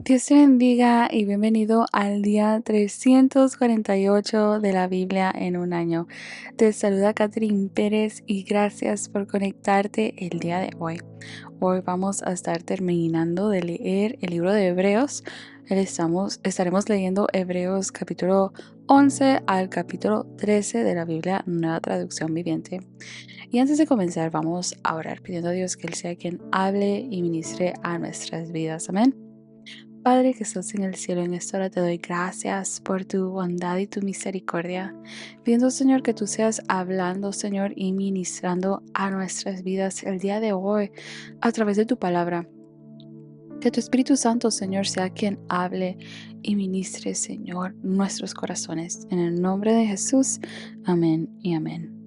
Dios te bendiga y bienvenido al día 348 de la Biblia en un año. Te saluda Catherine Pérez y gracias por conectarte el día de hoy. Hoy vamos a estar terminando de leer el libro de Hebreos. Estaremos leyendo Hebreos capítulo 11 al capítulo 13 de la Biblia, Nueva Traducción Viviente. Y antes de comenzar, vamos a orar pidiendo a Dios que Él sea quien hable y ministre a nuestras vidas. Amén. Padre que estás en el cielo, en esta hora te doy gracias por tu bondad y tu misericordia. Pidiendo, Señor, que tú seas hablando, Señor, y ministrando a nuestras vidas el día de hoy a través de tu palabra. Que tu Espíritu Santo, Señor, sea quien hable y ministre, Señor, nuestros corazones. En el nombre de Jesús, amén y amén.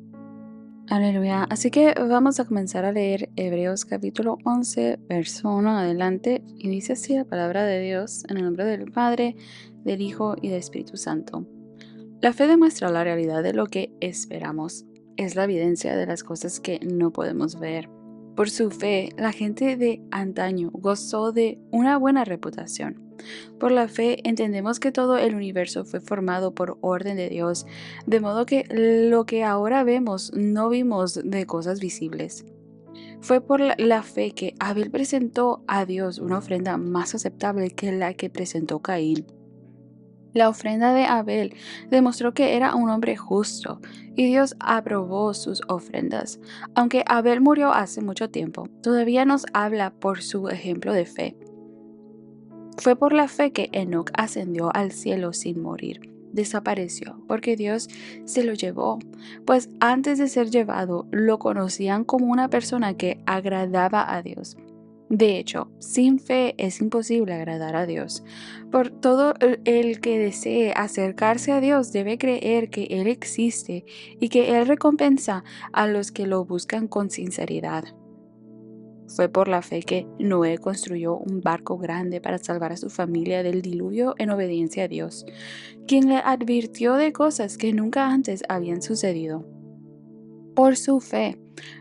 Aleluya. Así que vamos a comenzar a leer Hebreos capítulo 11, verso 1 en adelante. Y dice así la palabra de Dios en el nombre del Padre, del Hijo y del Espíritu Santo. La fe demuestra la realidad de lo que esperamos. Es la evidencia de las cosas que no podemos ver. Por su fe, la gente de antaño gozó de una buena reputación. Por la fe entendemos que todo el universo fue formado por orden de Dios, de modo que lo que ahora vemos no vimos de cosas visibles. Fue por la fe que Abel presentó a Dios una ofrenda más aceptable que la que presentó Caín. La ofrenda de Abel demostró que era un hombre justo, y Dios aprobó sus ofrendas. Aunque Abel murió hace mucho tiempo, todavía nos habla por su ejemplo de fe. Fue por la fe que Enoc ascendió al cielo sin morir. Desapareció porque Dios se lo llevó, pues antes de ser llevado lo conocían como una persona que agradaba a Dios. De hecho, sin fe es imposible agradar a Dios. Por todo el que desee acercarse a Dios debe creer que Él existe y que Él recompensa a los que lo buscan con sinceridad. Fue por la fe que Noé construyó un barco grande para salvar a su familia del diluvio en obediencia a Dios, quien le advirtió de cosas que nunca antes habían sucedido. Por su fe,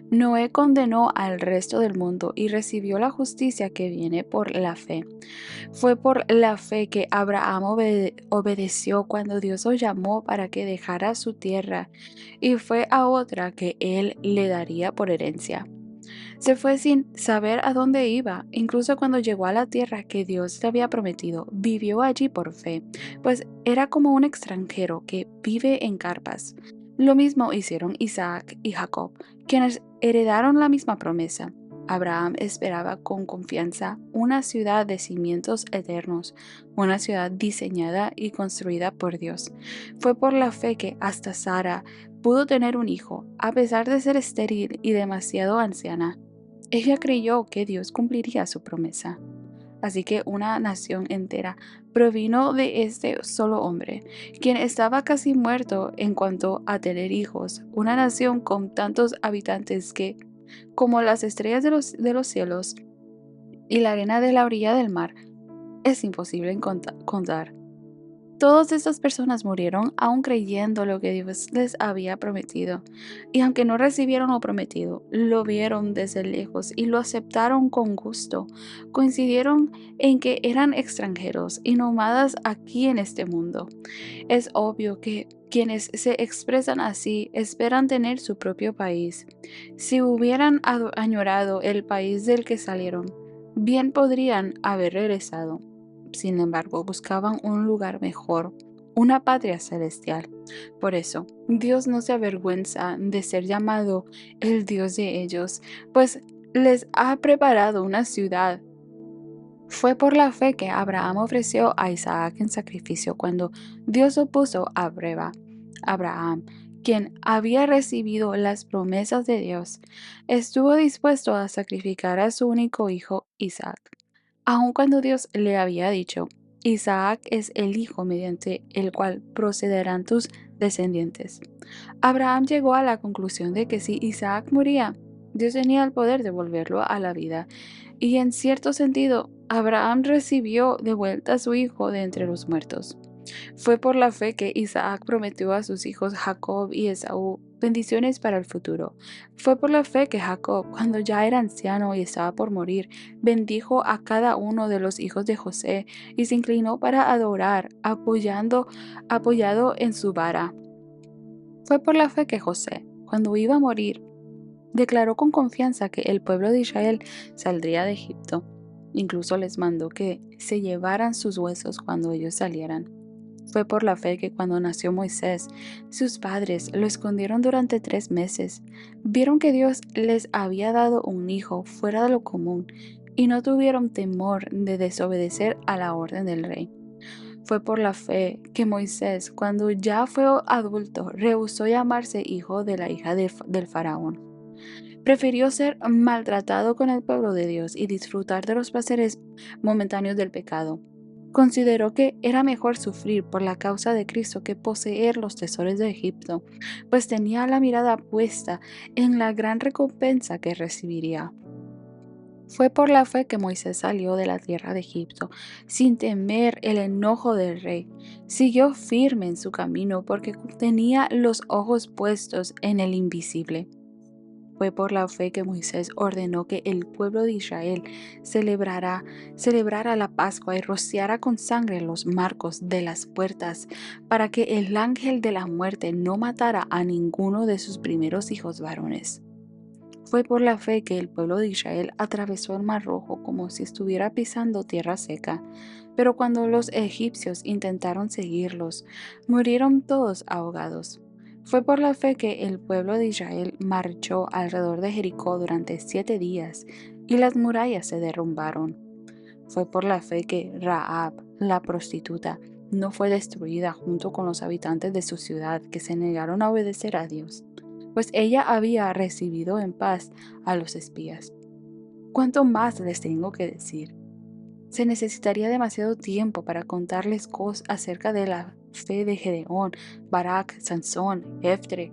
Noé condenó al resto del mundo y recibió la justicia que viene por la fe. Fue por la fe que Abraham obedeció cuando Dios lo llamó para que dejara su tierra y fue a otra que él le daría por herencia. Se fue sin saber a dónde iba, incluso cuando llegó a la tierra que Dios le había prometido, vivió allí por fe, pues era como un extranjero que vive en carpas. Lo mismo hicieron Isaac y Jacob, quienes heredaron la misma promesa. Abraham esperaba con confianza una ciudad de cimientos eternos, una ciudad diseñada y construida por Dios. Fue por la fe que hasta Sara pudo tener un hijo, a pesar de ser estéril y demasiado anciana. Ella creyó que Dios cumpliría su promesa. Así que una nación entera provino de este solo hombre, quien estaba casi muerto en cuanto a tener hijos, una nación con tantos habitantes que, como las estrellas de los cielos y la arena de la orilla del mar, es imposible contar. Todas estas personas murieron aún creyendo lo que Dios les había prometido, y aunque no recibieron lo prometido, lo vieron desde lejos y lo aceptaron con gusto. Coincidieron en que eran extranjeros y nómadas aquí en este mundo. Es obvio que quienes se expresan así esperan tener su propio país. Si hubieran añorado el país del que salieron, bien podrían haber regresado. Sin embargo, buscaban un lugar mejor, una patria celestial. Por eso, Dios no se avergüenza de ser llamado el Dios de ellos, pues les ha preparado una ciudad. Fue por la fe que Abraham ofreció a Isaac en sacrificio cuando Dios lo puso a prueba. Abraham, quien había recibido las promesas de Dios, estuvo dispuesto a sacrificar a su único hijo Isaac. Aun cuando Dios le había dicho, Isaac es el hijo mediante el cual procederán tus descendientes. Abraham llegó a la conclusión de que si Isaac moría, Dios tenía el poder de volverlo a la vida, y en cierto sentido, Abraham recibió de vuelta a su hijo de entre los muertos. Fue por la fe que Isaac prometió a sus hijos Jacob y Esaú bendiciones para el futuro. Fue por la fe que Jacob, cuando ya era anciano y estaba por morir, bendijo a cada uno de los hijos de José y se inclinó para adorar, apoyado en su vara. Fue por la fe que José, cuando iba a morir, declaró con confianza que el pueblo de Israel saldría de Egipto. Incluso les mandó que se llevaran sus huesos cuando ellos salieran. Fue por la fe que cuando nació Moisés, sus padres lo escondieron durante 3 meses. Vieron que Dios les había dado un hijo fuera de lo común y no tuvieron temor de desobedecer a la orden del rey. Fue por la fe que Moisés, cuando ya fue adulto, rehusó llamarse hijo de la hija del faraón. Prefirió ser maltratado con el pueblo de Dios y disfrutar de los placeres momentáneos del pecado. Consideró que era mejor sufrir por la causa de Cristo que poseer los tesoros de Egipto, pues tenía la mirada puesta en la gran recompensa que recibiría. Fue por la fe que Moisés salió de la tierra de Egipto, sin temer el enojo del rey. Siguió firme en su camino porque tenía los ojos puestos en el invisible. Fue por la fe que Moisés ordenó que el pueblo de Israel celebrara la Pascua y rociara con sangre los marcos de las puertas, para que el ángel de la muerte no matara a ninguno de sus primeros hijos varones. Fue por la fe que el pueblo de Israel atravesó el Mar Rojo como si estuviera pisando tierra seca, pero cuando los egipcios intentaron seguirlos, murieron todos ahogados. Fue por la fe que el pueblo de Israel marchó alrededor de Jericó durante 7 días y las murallas se derrumbaron. Fue por la fe que Rahab, la prostituta, no fue destruida junto con los habitantes de su ciudad que se negaron a obedecer a Dios, pues ella había recibido en paz a los espías. ¿Cuánto más les tengo que decir? Se necesitaría demasiado tiempo para contarles cosas acerca de la fe de Gedeón, Barak, Sansón, Jefté,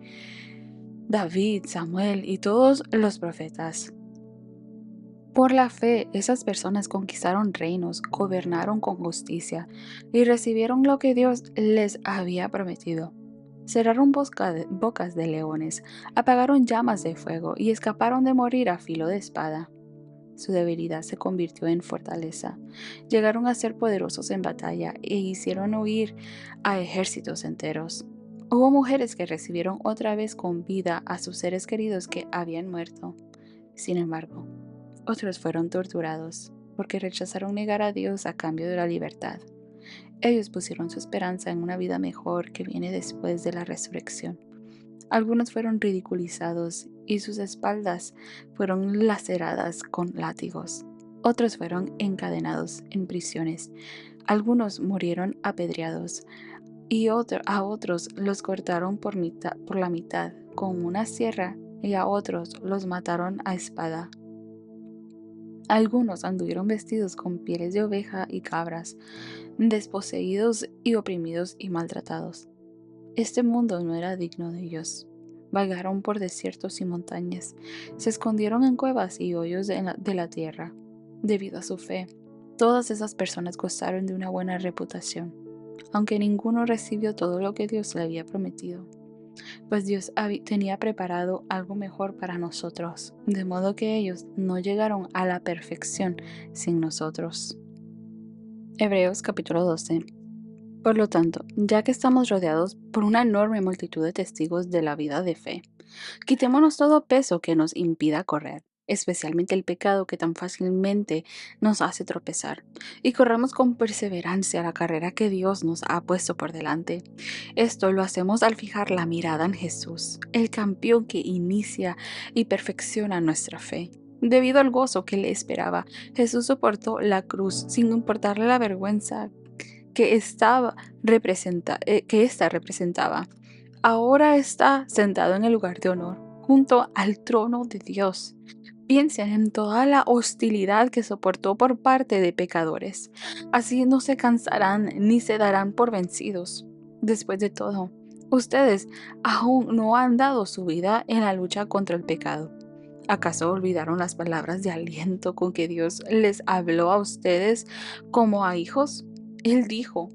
David, Samuel y todos los profetas. Por la fe, esas personas conquistaron reinos, gobernaron con justicia y recibieron lo que Dios les había prometido. Cerraron bocas de leones, apagaron llamas de fuego y escaparon de morir a filo de espada. Su debilidad se convirtió en fortaleza. Llegaron a ser poderosos en batalla e hicieron huir a ejércitos enteros. Hubo mujeres que recibieron otra vez con vida a sus seres queridos que habían muerto. Sin embargo, otros fueron torturados porque rechazaron negar a Dios a cambio de la libertad. Ellos pusieron su esperanza en una vida mejor que viene después de la resurrección. Algunos fueron ridiculizados y sus espaldas fueron laceradas con látigos. Otros fueron encadenados en prisiones. Algunos murieron apedreados y a otros los cortaron por la mitad con una sierra y a otros los mataron a espada. Algunos anduvieron vestidos con pieles de oveja y cabras, desposeídos y oprimidos y maltratados. Este mundo no era digno de ellos. Vagaron por desiertos y montañas, se escondieron en cuevas y hoyos de la tierra. Debido a su fe, todas esas personas gozaron de una buena reputación, aunque ninguno recibió todo lo que Dios le había prometido, pues Dios tenía preparado algo mejor para nosotros, de modo que ellos no llegaron a la perfección sin nosotros. Hebreos capítulo 12. Por lo tanto, ya que estamos rodeados por una enorme multitud de testigos de la vida de fe, quitémonos todo peso que nos impida correr, especialmente el pecado que tan fácilmente nos hace tropezar, y corramos con perseverancia la carrera que Dios nos ha puesto por delante. Esto lo hacemos al fijar la mirada en Jesús, el campeón que inicia y perfecciona nuestra fe. Debido al gozo que le esperaba, Jesús soportó la cruz sin importarle la vergüenza que esta representaba. Ahora está sentado en el lugar de honor, junto al trono de Dios. Piensen en toda la hostilidad que soportó por parte de pecadores. Así no se cansarán ni se darán por vencidos. Después de todo, ustedes aún no han dado su vida en la lucha contra el pecado. ¿Acaso olvidaron las palabras de aliento con que Dios les habló a ustedes como a hijos? Él dijo: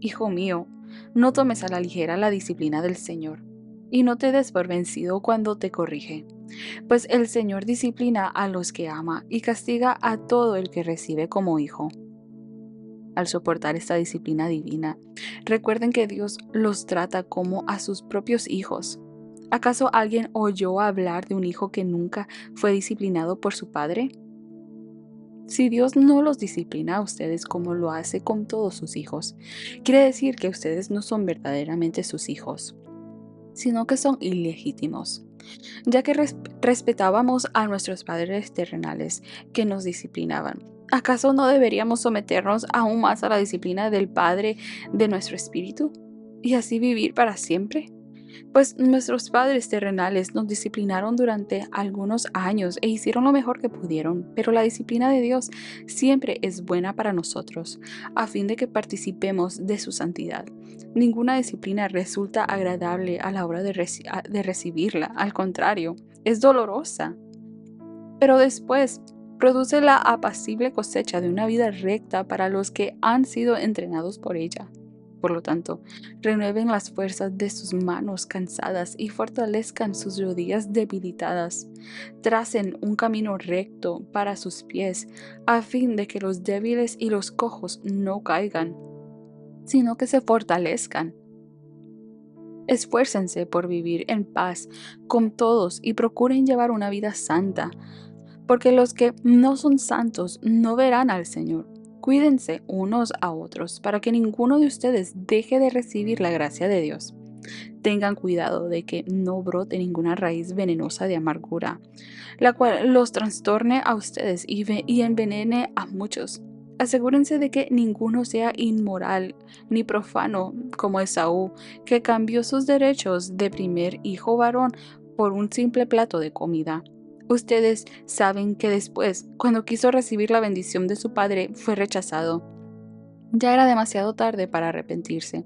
Hijo mío, no tomes a la ligera la disciplina del Señor, y no te des por vencido cuando te corrige, pues el Señor disciplina a los que ama y castiga a todo el que recibe como hijo. Al soportar esta disciplina divina, recuerden que Dios los trata como a sus propios hijos. ¿Acaso alguien oyó hablar de un hijo que nunca fue disciplinado por su padre? Si Dios no los disciplina a ustedes como lo hace con todos sus hijos, quiere decir que ustedes no son verdaderamente sus hijos, sino que son ilegítimos, ya que respetábamos a nuestros padres terrenales que nos disciplinaban. ¿Acaso no deberíamos someternos aún más a la disciplina del Padre de nuestro espíritu y así vivir para siempre? Pues nuestros padres terrenales nos disciplinaron durante algunos años e hicieron lo mejor que pudieron, pero la disciplina de Dios siempre es buena para nosotros, a fin de que participemos de su santidad. Ninguna disciplina resulta agradable a la hora de recibirla, al contrario, es dolorosa. Pero después produce la apacible cosecha de una vida recta para los que han sido entrenados por ella. Por lo tanto, renueven las fuerzas de sus manos cansadas y fortalezcan sus rodillas debilitadas. Tracen un camino recto para sus pies, a fin de que los débiles y los cojos no caigan, sino que se fortalezcan. Esfuércense por vivir en paz con todos y procuren llevar una vida santa, porque los que no son santos no verán al Señor. Cuídense unos a otros para que ninguno de ustedes deje de recibir la gracia de Dios. Tengan cuidado de que no brote ninguna raíz venenosa de amargura, la cual los trastorne a ustedes y envenene a muchos. Asegúrense de que ninguno sea inmoral ni profano como Esaú, que cambió sus derechos de primer hijo varón por un simple plato de comida. Ustedes saben que después, cuando quiso recibir la bendición de su padre, fue rechazado. Ya era demasiado tarde para arrepentirse,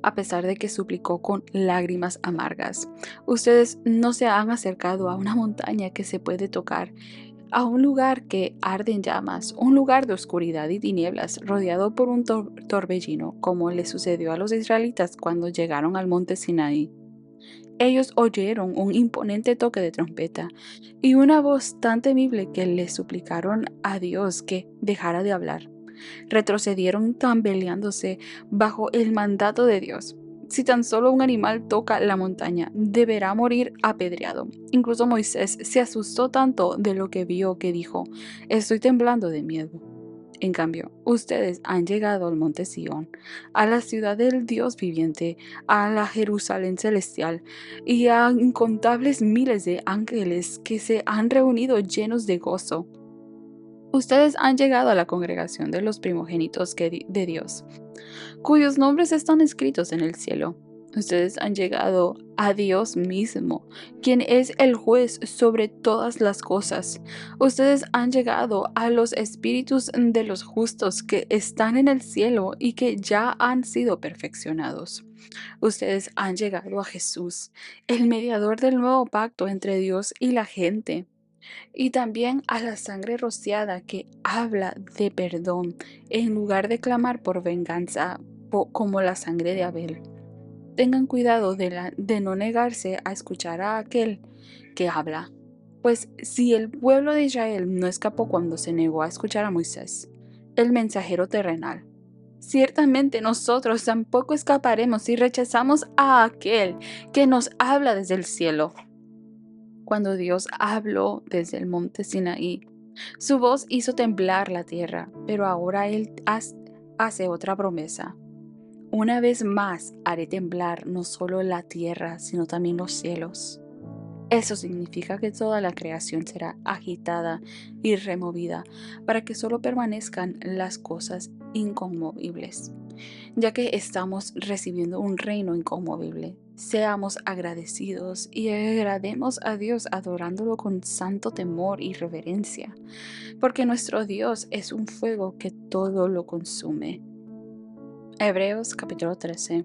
a pesar de que suplicó con lágrimas amargas. Ustedes no se han acercado a una montaña que se puede tocar, a un lugar que arde en llamas, un lugar de oscuridad y tinieblas, rodeado por un torbellino, como le sucedió a los israelitas cuando llegaron al monte Sinaí. Ellos oyeron un imponente toque de trompeta y una voz tan temible que le suplicaron a Dios que dejara de hablar. Retrocedieron tambaleándose bajo el mandato de Dios. Si tan solo un animal toca la montaña, deberá morir apedreado. Incluso Moisés se asustó tanto de lo que vio que dijo: "Estoy temblando de miedo". En cambio, ustedes han llegado al monte Sión, a la ciudad del Dios viviente, a la Jerusalén celestial y a incontables miles de ángeles que se han reunido llenos de gozo. Ustedes han llegado a la congregación de los primogénitos de Dios, cuyos nombres están escritos en el cielo. Ustedes han llegado a Dios mismo, quien es el juez sobre todas las cosas. Ustedes han llegado a los espíritus de los justos que están en el cielo y que ya han sido perfeccionados. Ustedes han llegado a Jesús, el mediador del nuevo pacto entre Dios y la gente, y también a la sangre rociada que habla de perdón en lugar de clamar por venganza como la sangre de Abel. Tengan cuidado de no negarse a escuchar a aquel que habla, pues si el pueblo de Israel no escapó cuando se negó a escuchar a Moisés, el mensajero terrenal, ciertamente nosotros tampoco escaparemos si rechazamos a aquel que nos habla desde el cielo. Cuando Dios habló desde el monte Sinaí, su voz hizo temblar la tierra, pero ahora Él hace otra promesa. Una vez más haré temblar no solo la tierra, sino también los cielos. Eso significa que toda la creación será agitada y removida para que solo permanezcan las cosas inconmovibles. Ya que estamos recibiendo un reino inconmovible, seamos agradecidos y agrademos a Dios adorándolo con santo temor y reverencia, porque nuestro Dios es un fuego que todo lo consume. Hebreos capítulo 13.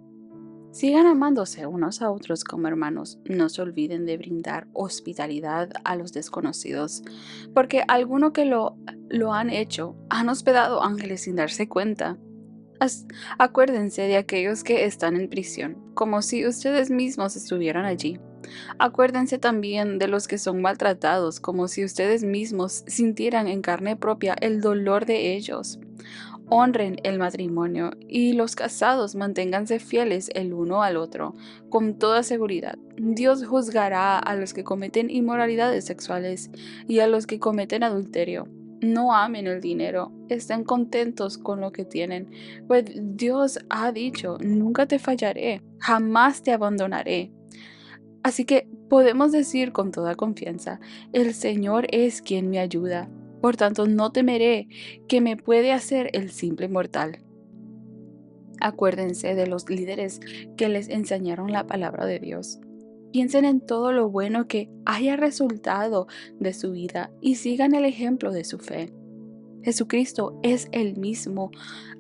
Sigan amándose unos a otros como hermanos. No se olviden de brindar hospitalidad a los desconocidos, porque algunos que lo han hecho han hospedado ángeles sin darse cuenta. Acuérdense de aquellos que están en prisión, como si ustedes mismos estuvieran allí. Acuérdense también de los que son maltratados, como si ustedes mismos sintieran en carne propia el dolor de ellos. Honren el matrimonio y los casados manténganse fieles el uno al otro. Con toda seguridad, Dios juzgará a los que cometen inmoralidades sexuales y a los que cometen adulterio. No amen el dinero, estén contentos con lo que tienen, pues Dios ha dicho, nunca te fallaré, jamás te abandonaré. Así que podemos decir con toda confianza, el Señor es quien me ayuda. Por tanto, no temeré que me puede hacer el simple mortal. Acuérdense de los líderes que les enseñaron la palabra de Dios. Piensen en todo lo bueno que haya resultado de su vida y sigan el ejemplo de su fe. Jesucristo es el mismo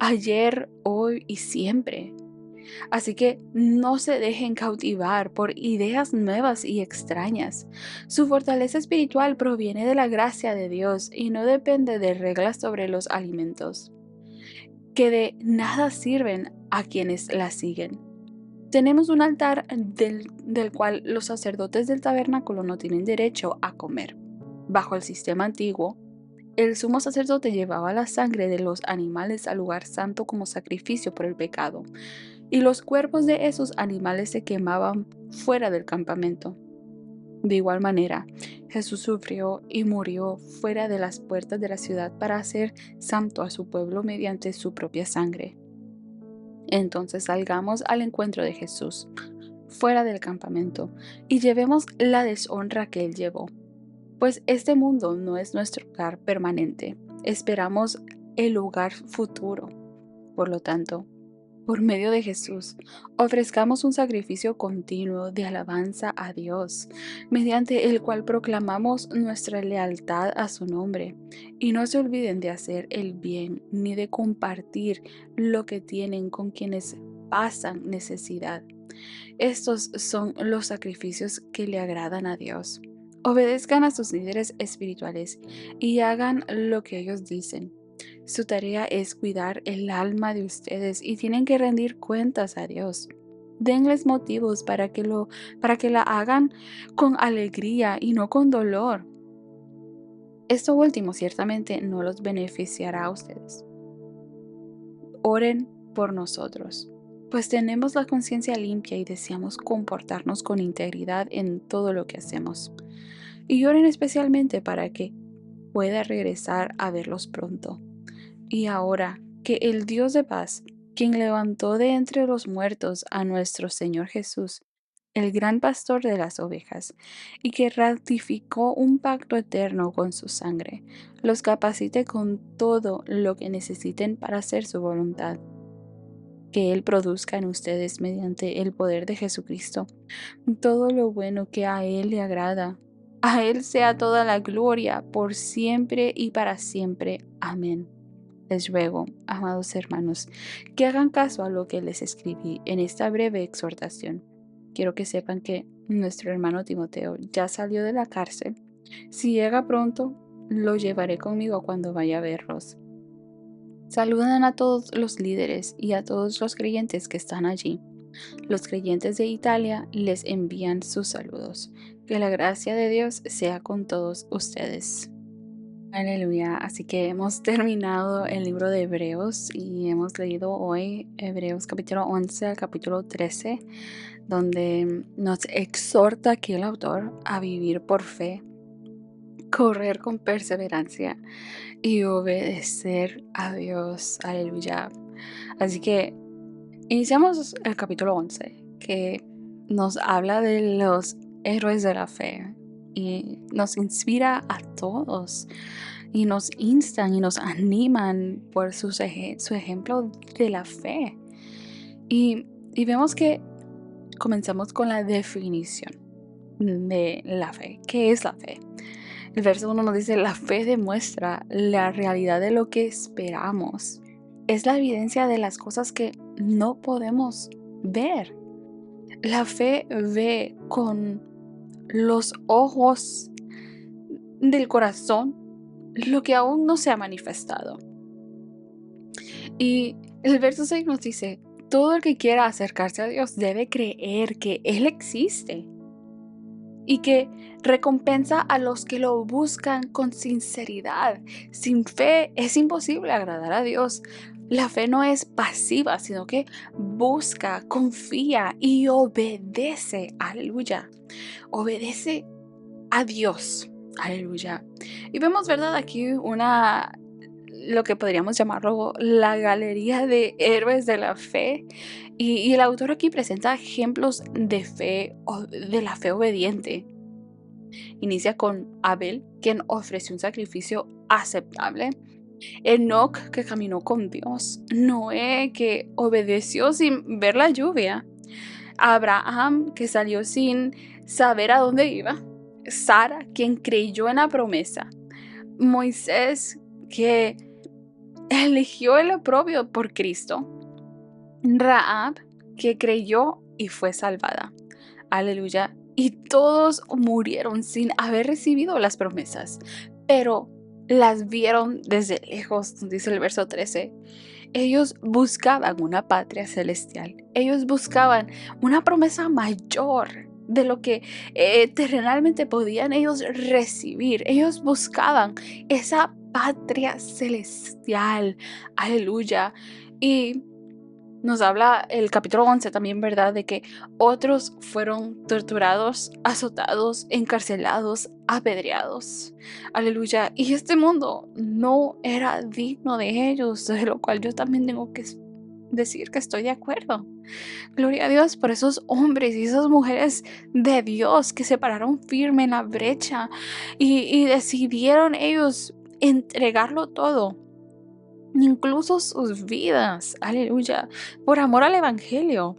ayer, hoy y siempre. Así que no se dejen cautivar por ideas nuevas y extrañas. Su fortaleza espiritual proviene de la gracia de Dios y no depende de reglas sobre los alimentos, que de nada sirven a quienes la siguen. Tenemos un altar del cual los sacerdotes del tabernáculo no tienen derecho a comer. Bajo el sistema antiguo, el sumo sacerdote llevaba la sangre de los animales al lugar santo como sacrificio por el pecado, y los cuerpos de esos animales se quemaban fuera del campamento. De igual manera, Jesús sufrió y murió fuera de las puertas de la ciudad para hacer santo a su pueblo mediante su propia sangre. Entonces salgamos al encuentro de Jesús, fuera del campamento, y llevemos la deshonra que Él llevó. Pues este mundo no es nuestro hogar permanente, esperamos el hogar futuro. Por lo tanto, por medio de Jesús, ofrezcamos un sacrificio continuo de alabanza a Dios, mediante el cual proclamamos nuestra lealtad a su nombre. Y no se olviden de hacer el bien ni de compartir lo que tienen con quienes pasan necesidad. Estos son los sacrificios que le agradan a Dios. Obedezcan a sus líderes espirituales y hagan lo que ellos dicen. Su tarea es cuidar el alma de ustedes y tienen que rendir cuentas a Dios. Denles motivos para que la hagan con alegría y no con dolor. Esto último ciertamente no los beneficiará a ustedes. Oren por nosotros, pues tenemos la conciencia limpia y deseamos comportarnos con integridad en todo lo que hacemos. Y oren especialmente para que pueda regresar a verlos pronto. Y ahora, que el Dios de paz, quien levantó de entre los muertos a nuestro Señor Jesús, el gran pastor de las ovejas, y que ratificó un pacto eterno con su sangre, los capacite con todo lo que necesiten para hacer su voluntad. Que Él produzca en ustedes mediante el poder de Jesucristo todo lo bueno que a Él le agrada. A Él sea toda la gloria por siempre y para siempre. Amén. Les ruego, amados hermanos, que hagan caso a lo que les escribí en esta breve exhortación. Quiero que sepan que nuestro hermano Timoteo ya salió de la cárcel. Si llega pronto, lo llevaré conmigo cuando vaya a verlos. Saludan a todos los líderes y a todos los creyentes que están allí. Los creyentes de Italia les envían sus saludos. Que la gracia de Dios sea con todos ustedes. Aleluya, así que hemos terminado el libro de Hebreos y hemos leído hoy Hebreos capítulo 11 al capítulo 13, donde nos exhorta aquí el autor a vivir por fe, correr con perseverancia y obedecer a Dios. Aleluya. Así que iniciamos el capítulo 11, que nos habla de los héroes de la fe y nos inspira a todos y nos instan y nos animan por su ejemplo de la fe. Y vemos que comenzamos con la definición de la fe. ¿Qué es la fe? El verso 1 nos dice, la fe demuestra la realidad de lo que esperamos. Es la evidencia de las cosas que no podemos ver. La fe ve con los ojos del corazón lo que aún no se ha manifestado. Y El verso 6 nos dice, todo el que quiera acercarse a Dios debe creer que Él existe y que recompensa a los que lo buscan con sinceridad. Sin fe es imposible agradar a Dios. La fe no es pasiva, sino que busca, confía y obedece. Aleluya. Obedece a Dios. Aleluya. Y vemos, ¿verdad? Aquí lo que podríamos llamarlo la galería de héroes de la fe. Y el autor aquí presenta ejemplos de fe, o de la fe obediente. Inicia con Abel, quien ofreció un sacrificio aceptable. Enoc, que caminó con Dios. Noé, que obedeció sin ver la lluvia. Abraham, que salió sin saber a dónde iba. Sara, quien creyó en la promesa. Moisés, que eligió el oprobio por Cristo. Rahab, que creyó y fue salvada. Aleluya. Y todos murieron sin haber recibido las promesas, pero las vieron desde lejos, dice el verso 13. Ellos buscaban una patria celestial. Ellos buscaban una promesa mayor de lo que terrenalmente podían ellos recibir. Ellos buscaban esa patria celestial. Aleluya. Y nos habla el capítulo 11 también, ¿verdad? De que otros fueron torturados, azotados, encarcelados, apedreados. Aleluya. Y este mundo no era digno de ellos, de lo cual yo también tengo que decir que estoy de acuerdo. Gloria a Dios por esos hombres y esas mujeres de Dios que se pararon firme en la brecha y decidieron ellos entregarlo todo, incluso sus vidas, aleluya, por amor al evangelio,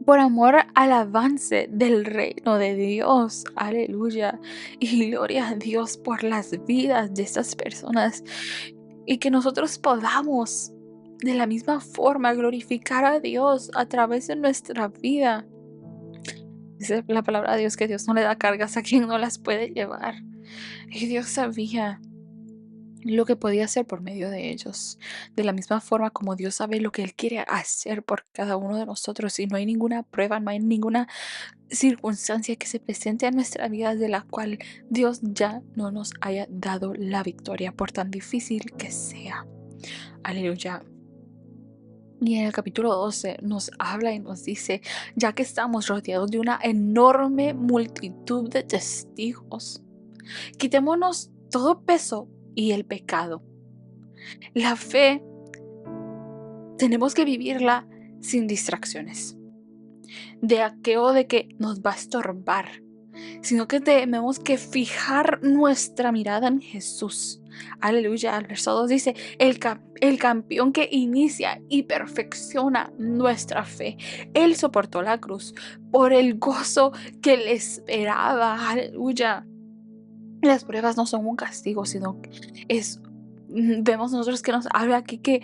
por amor al avance del reino de Dios, aleluya, y gloria a Dios por las vidas de estas personas, y que nosotros podamos de la misma forma glorificar a Dios a través de nuestra vida. Dice la palabra de Dios que Dios no le da cargas a quien no las puede llevar, y Dios sabía lo que podía hacer por medio de ellos, de la misma forma como Dios sabe lo que Él quiere hacer por cada uno de nosotros, y no hay ninguna prueba, no hay ninguna circunstancia que se presente en nuestra vida de la cual Dios ya no nos haya dado la victoria, por tan difícil que sea. Aleluya. Y en el capítulo 12 nos habla y nos dice, ya que estamos rodeados de una enorme multitud de testigos, quitémonos todo peso y el pecado. La fe tenemos que vivirla sin distracciones, de aquello de que nos va a estorbar, sino que tenemos que fijar nuestra mirada en Jesús. Aleluya. El verso 2 dice, el campeón que inicia y perfecciona nuestra fe. Él soportó la cruz por el gozo que le esperaba. Aleluya. Las pruebas no son un castigo, sino vemos nosotros que nos habla aquí que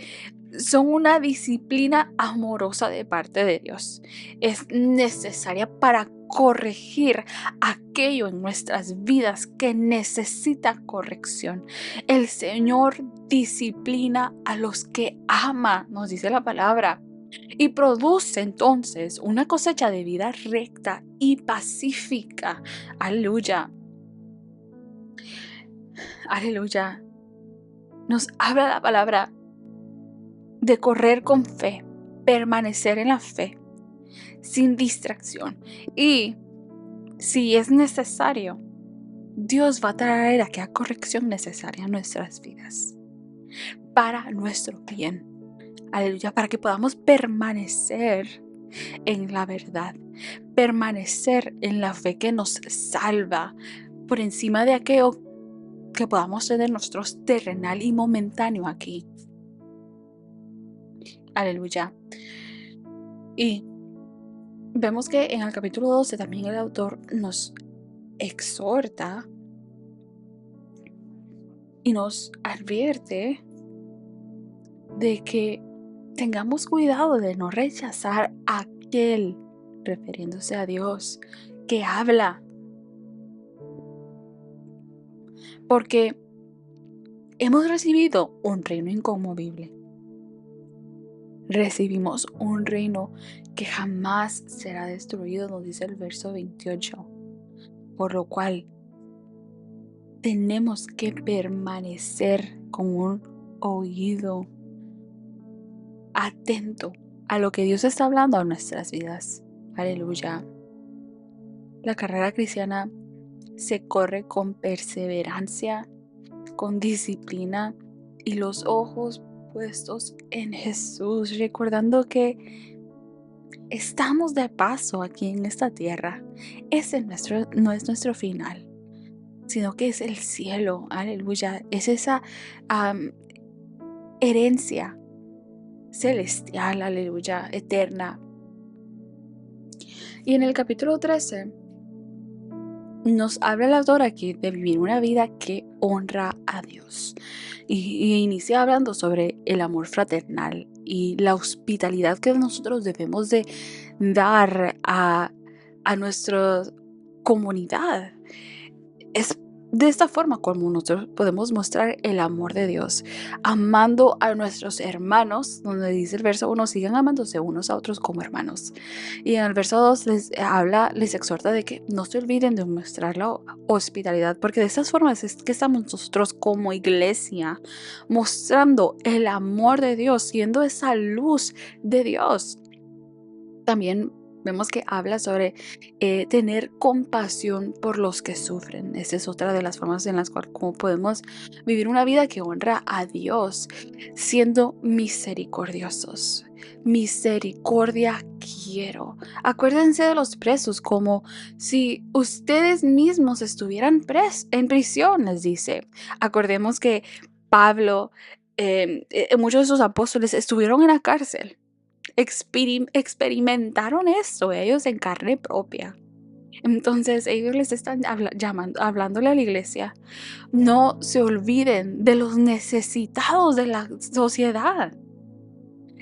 son una disciplina amorosa de parte de Dios. Es necesaria para corregir aquello en nuestras vidas que necesita corrección. El Señor disciplina a los que ama, nos dice la palabra, y produce entonces una cosecha de vida recta y pacífica. Aleluya. Aleluya. Nos habla la palabra de correr con fe, permanecer en la fe, sin distracción. Y si es necesario, Dios va a traer aquella corrección necesaria a nuestras vidas, para nuestro bien. Aleluya, para que podamos permanecer en la verdad, permanecer en la fe que nos salva, por encima de aquello que podamos tener nosotros terrenal y momentáneo aquí. Aleluya. Y vemos que en el capítulo 12 también el autor nos exhorta y nos advierte de que tengamos cuidado de no rechazar a aquel, refiriéndose a Dios, que habla. Porque hemos recibido un reino inconmovible. recibimos un reino que jamás será destruido, nos dice el verso 28. Por lo cual tenemos que permanecer con un oído atento a lo que Dios está hablando a nuestras vidas. Aleluya. La carrera cristiana se corre con perseverancia, con disciplina y los ojos puestos en Jesús, recordando que estamos de paso aquí en esta tierra. Ese no es nuestro final, sino que es el cielo. Aleluya. Es esa herencia celestial, aleluya, eterna. Y en el capítulo 13 nos habla el autor aquí de vivir una vida que honra a Dios. Y inicia hablando sobre el amor fraternal y la hospitalidad que nosotros debemos de dar a nuestra comunidad. Es de esta forma como nosotros podemos mostrar el amor de Dios, amando a nuestros hermanos, donde dice el verso 1, sigan amándose unos a otros como hermanos. Y en el verso 2 les exhorta de que no se olviden de mostrar la hospitalidad, porque de estas formas es que estamos nosotros como iglesia mostrando el amor de Dios, siendo esa luz de Dios. También vemos que habla sobre tener compasión por los que sufren. Esa es otra de las formas en las cuales podemos vivir una vida que honra a Dios, siendo misericordiosos. Misericordia quiero. Acuérdense de los presos, como si ustedes mismos estuvieran en prisión, les dice. Acordemos que Pablo, muchos de sus apóstoles estuvieron en la cárcel. Experimentaron esto ellos en carne propia. Entonces ellos les están hablándole a la iglesia. No se olviden de los necesitados de la sociedad.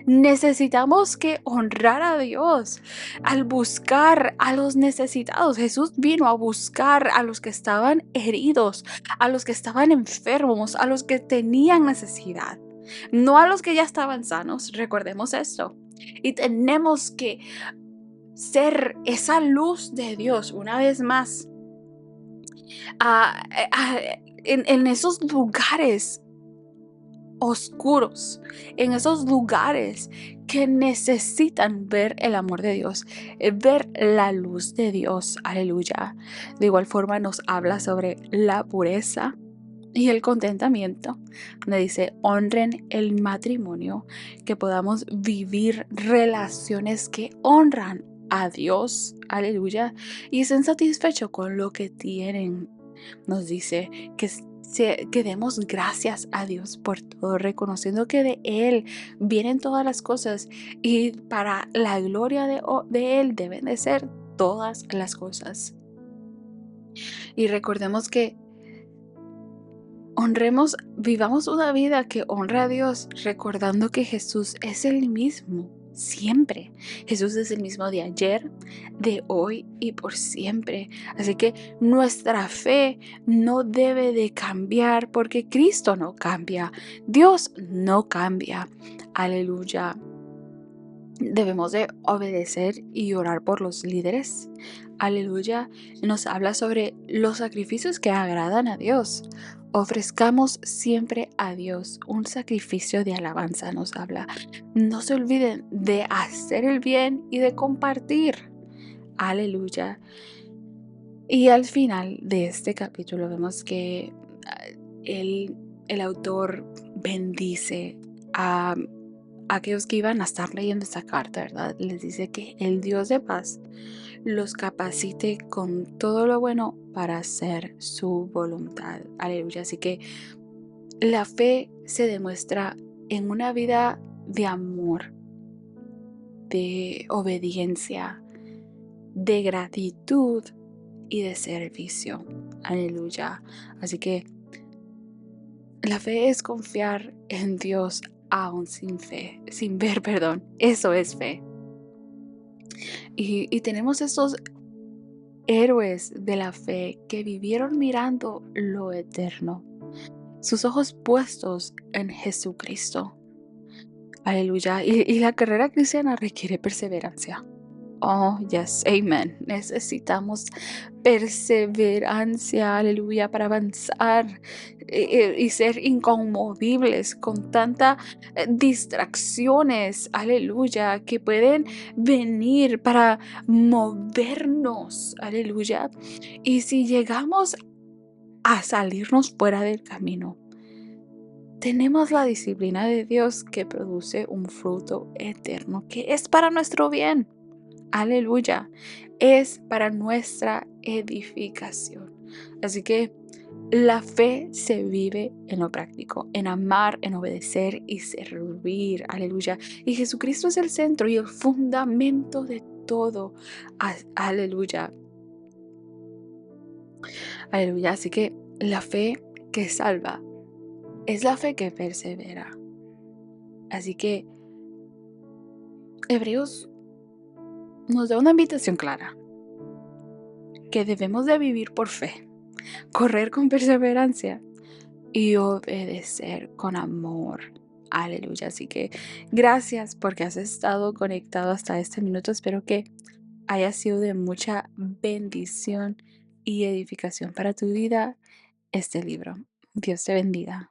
Necesitamos que honrar a Dios al buscar a los necesitados. Jesús vino a buscar a los que estaban heridos, a los que estaban enfermos, a los que tenían necesidad, no a los que ya estaban sanos. Recordemos esto. Y tenemos que ser esa luz de Dios una vez más en esos lugares oscuros, en esos lugares que necesitan ver el amor de Dios, ver la luz de Dios. Aleluya. De igual forma nos habla sobre la pureza y el contentamiento, donde dice honren el matrimonio, que podamos vivir relaciones que honran a Dios, aleluya, y estén satisfechos con lo que tienen. Nos dice que demos gracias a Dios por todo, reconociendo que de Él vienen todas las cosas y para la gloria de Él deben de ser todas las cosas. Y recordemos que vivamos una vida que honra a Dios, recordando que Jesús es el mismo siempre. Jesús es el mismo de ayer, de hoy y por siempre. Así que nuestra fe no debe de cambiar porque Cristo no cambia. Dios no cambia. Aleluya. Debemos de obedecer y orar por los líderes. Aleluya. Nos habla sobre los sacrificios que agradan a Dios. Ofrezcamos siempre a Dios un sacrificio de alabanza, nos habla. No se olviden de hacer el bien y de compartir. Aleluya. Y al final de este capítulo vemos que el autor bendice a aquellos que iban a estar leyendo esta carta, ¿verdad? Les dice que el Dios de paz los capacite con todo lo bueno para hacer su voluntad. Aleluya. Así que la fe se demuestra en una vida de amor, de obediencia, de gratitud y de servicio. Aleluya. Así que la fe es confiar en Dios aún sin ver, perdón. Eso es fe. Y tenemos estos héroes de la fe que vivieron mirando lo eterno, sus ojos puestos en Jesucristo. Aleluya. Y la carrera cristiana requiere perseverancia. Oh, yes, amen. Necesitamos perseverancia, aleluya, para avanzar y ser inconmovibles con tantas distracciones, aleluya, que pueden venir para movernos, aleluya. Y si llegamos a salirnos fuera del camino, tenemos la disciplina de Dios que produce un fruto eterno que es para nuestro bien. Aleluya, es para nuestra edificación. Así que la fe se vive en lo práctico, en amar, en obedecer y servir. Aleluya. Y Jesucristo es el centro y el fundamento de todo. Aleluya. Aleluya. Así que la fe que salva es la fe que persevera. Así que Hebreos nos da una invitación clara, que debemos de vivir por fe, correr con perseverancia y obedecer con amor. Aleluya. Así que gracias porque has estado conectado hasta este minuto. Espero que haya sido de mucha bendición y edificación para tu vida este libro. Dios te bendiga.